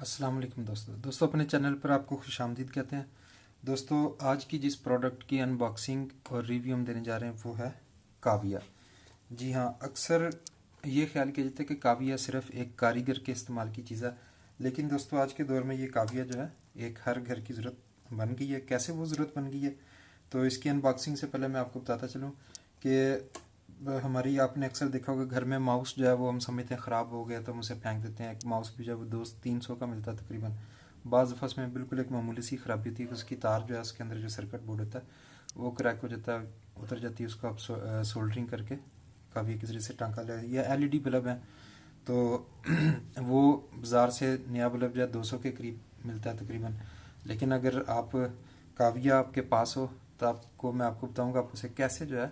अस्सलाम वालेकुम दोस्तों अपने चैनल पर आपको खुशामदीद कहते हैं। दोस्तों आज की जिस प्रोडक्ट की अनबॉक्सिंग और रिव्यू हम देने जा रहे हैं वो है काविया। जी हाँ, अक्सर ये ख्याल किया जाता है कि काविया सिर्फ एक कारीगर के इस्तेमाल की चीज़ है, लेकिन दोस्तों आज के दौर में ये काविया जो है एक हर घर की ज़रूरत बन गई है। कैसे वो ज़रूरत बन गई है, तो इसकी अनबॉक्सिंग से पहले मैं आपको बताता चलूँ कि हमारी आपने अक्सर देखा होगा घर में माउस जो है वो हम समझते हैं ख़राब हो गया तो हम उसे फेंक देते हैं। एक माउस भी जो है वो 200-300 का मिलता है तकरीबन। बाज़ दफ़ा में बिल्कुल एक मामूली सी ख़राबी होती है कि उसकी तार जो है उसके अंदर जो सर्किट बोर्ड होता है वो क्रैक हो जाता है, उतर जाती है। उसको आप सोल्डरिंग करके काफ़ी के ज़रिए से टांका ले, या एलईडी बल्ब है तो वो बाज़ार से नया बल्ब जो है 200 के करीब मिलता है तकरीबन। लेकिन अगर आप काविया आपके पास हो तो मैं आपको बताऊंगा आप उसे कैसे जो है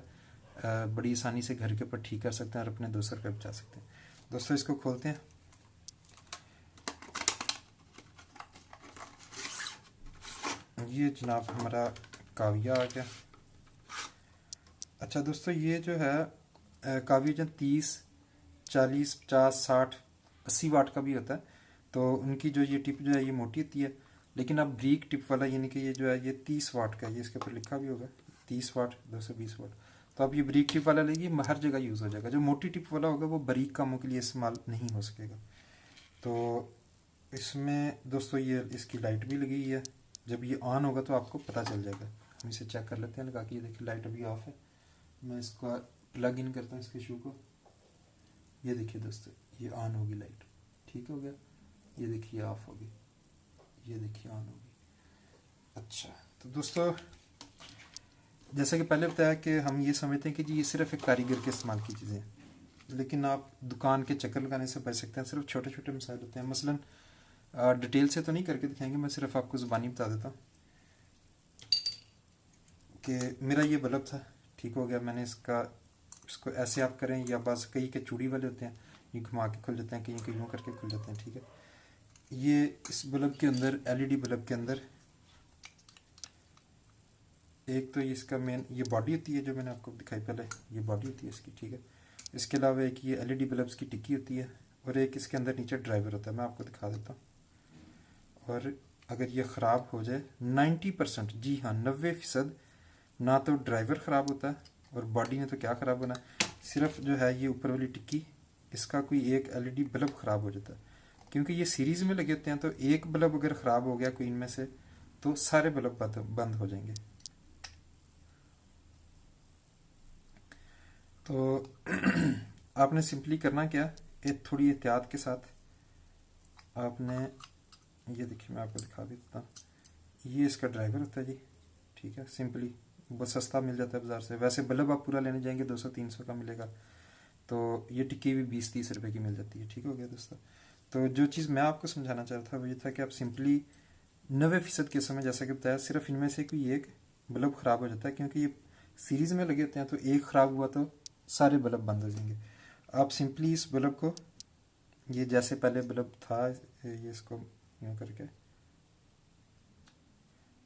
बड़ी आसानी से घर के ऊपर ठीक कर सकते हैं और अपने 200 रुपये बचा सकते हैं। दोस्तों इसको खोलते हैं। ये जनाब हमारा काविया आ गया। अच्छा दोस्तों, ये जो है काविया जो 30, 40, 50, 60, 80 वाट का भी होता है, तो उनकी जो ये टिप जो है ये मोटी होती है। लेकिन अब ब्रीक टिप वाला यानी कि ये जो है ये 30 वाट का है, ये इसके ऊपर लिखा भी होगा 30 वाट 220 वाट। तो आप ये ब्रीक टिप वाला लेंगे, हर जगह यूज़ हो जाएगा। जो मोटी टिप वाला होगा वो बारीक कामों के लिए इस्तेमाल नहीं हो सकेगा। तो इसमें दोस्तों ये इसकी लाइट भी लगी हुई है, जब ये ऑन होगा तो आपको पता चल जाएगा। हम इसे चेक कर लेते हैं लगा के। ये देखिए लाइट अभी ऑफ है। मैं इसका प्लग इन करता हूँ इसके शू को। ये देखिए दोस्तों ये ऑन होगी लाइट, ठीक हो गया। ये देखिए ऑफ होगी, ये देखिए ऑन होगी। अच्छा तो दोस्तों जैसा कि पहले बताया कि हम ये समझते हैं कि जी ये सिर्फ एक कारीगर के इस्तेमाल की चीज़ें हैं, लेकिन आप दुकान के चक्कर लगाने से बच सकते हैं। सिर्फ छोटे छोटे मसाइल होते हैं। मसलन डिटेल से तो नहीं करके दिखाएंगे, मैं सिर्फ आपको ज़ुबानी बता देता हूँ कि मेरा ये बल्ब था, ठीक हो गया। मैंने इसको ऐसे आप करें, या बस कई के चूड़ी वाले होते हैं ये घुमा के खुल जाते हैं, कहीं के यूँ करके खुल जाते हैं, ठीक है। ये इस बल्ब के अंदर, एलईडी बल्ब के अंदर एक तो इसका मेन ये बॉडी होती है जो मैंने आपको दिखाई पहले, ये बॉडी होती है इसकी, ठीक है। इसके अलावा एक ये एलईडी बल्ब्स की टिक्की होती है, और एक इसके अंदर नीचे ड्राइवर होता है। मैं आपको दिखा देता हूँ। और अगर ये ख़राब हो जाए 90%, जी हाँ 90%, ना तो ड्राइवर ख़राब होता है और बॉडी ने तो क्या ख़राब होना, सिर्फ जो है ये ऊपर वाली टिक्की, इसका कोई एक एलईडी बल्ब ख़राब हो जाता है। क्योंकि ये सीरीज़ में लगे होते हैं, तो एक बल्ब अगर ख़राब हो गया कोई इनमें से तो सारे बल्ब बंद हो जाएंगे। तो आपने सिंपली करना क्या, एक थोड़ी एहतियात के साथ आपने, ये देखिए मैं आपको दिखा देता हूँ। ये इसका ड्राइवर होता है जी, ठीक है। सिंपली बहुत सस्ता मिल जाता है बाज़ार से। वैसे बल्ब आप पूरा लेने जाएंगे 200-300 का मिलेगा, तो ये टिक्की भी 20-30 रुपए की मिल जाती है, ठीक हो गया दोस्तों। तो जो चीज़ मैं आपको समझाना चाह रहा था वो ये था कि आप सिंपली 90% केसों में, जैसा कि बताया, सिर्फ इनमें से कोई एक बल्ब ख़राब हो जाता है। क्योंकि ये सीरीज़ में लगे होते हैं, तो एक ख़राब हुआ तो सारे बल्ब बंद हो जाएंगे। आप सिंपली इस बल्ब को, ये जैसे पहले बल्ब था, ये इसको यूँ करके,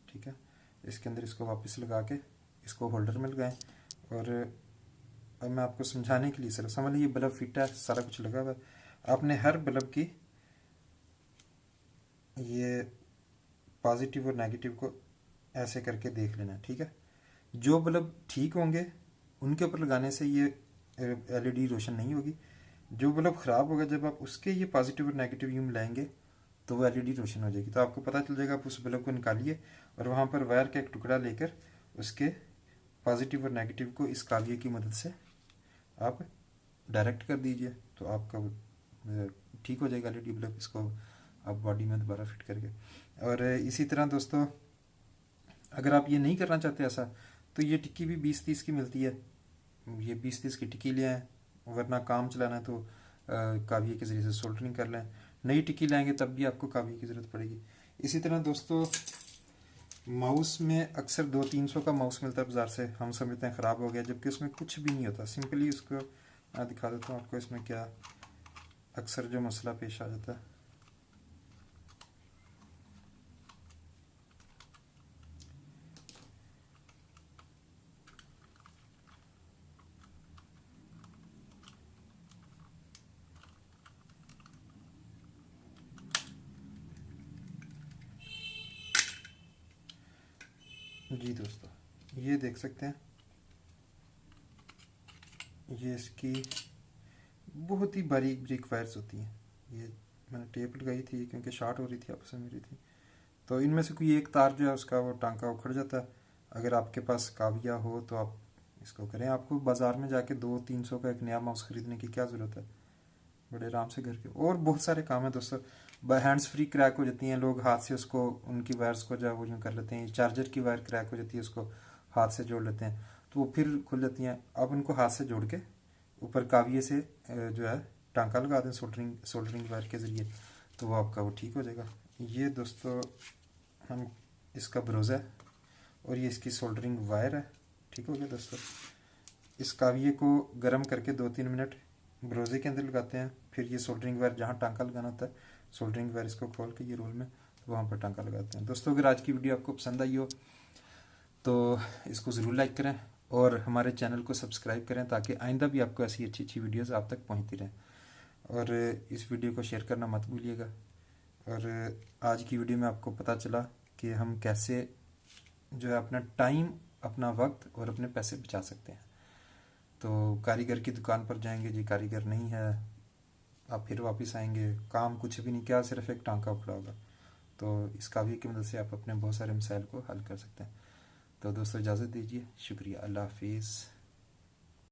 ठीक है, इसके अंदर इसको वापस लगा के इसको होल्डर में लगाएं। और अब मैं आपको समझाने के लिए सिर्फ समझ लीजिए, बल्ब फिट है, सारा कुछ लगा हुआ है। आपने हर बल्ब की ये पॉजिटिव और नेगेटिव को ऐसे करके देख लेना, ठीक है। जो बल्ब ठीक होंगे उनके ऊपर लगाने से ये एलईडी रोशन नहीं होगी। जो बल्ब ख़राब होगा, जब आप उसके ये पॉजिटिव और नेगेटिव यूँ मिलाएंगे तो वो एलईडी रोशन हो जाएगी। तो आपको पता चल जाएगा, आप उस बल्ब को निकालिए और वहाँ पर वायर का एक टुकड़ा लेकर उसके पॉजिटिव और नेगेटिव को इस काविये की मदद से आप डायरेक्ट कर दीजिए, तो आपका ठीक हो जाएगा एलईडी बल्ब। इसको आप बॉडी में दोबारा फिट करके। और इसी तरह दोस्तों अगर आप ये नहीं करना चाहते ऐसा, तो ये टिक्की भी 20-30 की मिलती है, ये 20-30 की टिक्की ले आएँ। वरना काम चलाना है तो काविये के ज़रिए से सोल्डरिंग कर लें। नई टिक्की लाएंगे तब भी आपको काविये की ज़रूरत पड़ेगी। इसी तरह दोस्तों माउस में अक्सर 200-300 का माउस मिलता है बाज़ार से, हम समझते हैं ख़राब हो गया, जबकि उसमें कुछ भी नहीं होता। सिंपली उसको मैं दिखा देता हूँ आपको इसमें क्या अक्सर जो मसला पेश आ जाता है। जी दोस्तों, ये देख सकते हैं, ये इसकी बहुत ही बारीक बारीक वायर्स होती हैं। ये मैंने टेप लगाई थी क्योंकि शॉर्ट हो रही थी, आपस में मेरी थी। तो इनमें से कोई एक तार जो है उसका वो टांका उखड़ जाता है। अगर आपके पास काविया हो तो आप इसको करें। आपको बाज़ार में जाके 200-300 का एक नया माउस ख़रीदने की क्या ज़रूरत है, बड़े आराम से घर के और बहुत सारे काम है दोस्तों। हैंड्स फ्री क्रैक हो जाती हैं, लोग हाथ से उसको उनकी वायर्स को जो है वो यूँ कर लेते हैं। चार्जर की वायर क्रैक हो जाती है, उसको हाथ से जोड़ लेते हैं तो वो फिर खुल जाती हैं। अब उनको हाथ से जोड़ के ऊपर काविये से जो है टांका लगा दें सोल्डरिंग सोल्डरिंग वायर के ज़रिए, तो वो आपका वो ठीक हो जाएगा। ये दोस्तों हम इसका ब्रोज़ा है और ये इसकी सोल्डरिंग वायर है। ठीक हो गया दोस्तों। इस काविये को गर्म करके 2-3 मिनट ब्रोज़े के अंदर लगाते हैं, फिर ये सोल्डरिंग वायर जहाँ टांका लगाना होता है, सोल्डरिंग वायर इसको खोल के ये रोल में तो वहाँ पर टांका लगाते हैं। दोस्तों अगर आज की वीडियो आपको पसंद आई हो तो इसको ज़रूर लाइक करें और हमारे चैनल को सब्सक्राइब करें ताकि आइंदा भी आपको ऐसी अच्छी अच्छी वीडियोस आप तक पहुंचती रहें। और इस वीडियो को शेयर करना मत भूलिएगा। और आज की वीडियो में आपको पता चला कि हम कैसे जो है अपना टाइम, अपना वक्त और अपने पैसे बचा सकते हैं। तो कारीगर की दुकान पर जाएंगे, जी कारीगर नहीं है, आप फिर वापस आएंगे, काम कुछ भी नहीं किया, सिर्फ एक टांका उखड़ा होगा। तो इस काविये की मदद से आप अपने बहुत सारे मसाइल को हल कर सकते हैं। तो दोस्तों इजाज़त दीजिए, शुक्रिया, अल्लाह हाफिज़।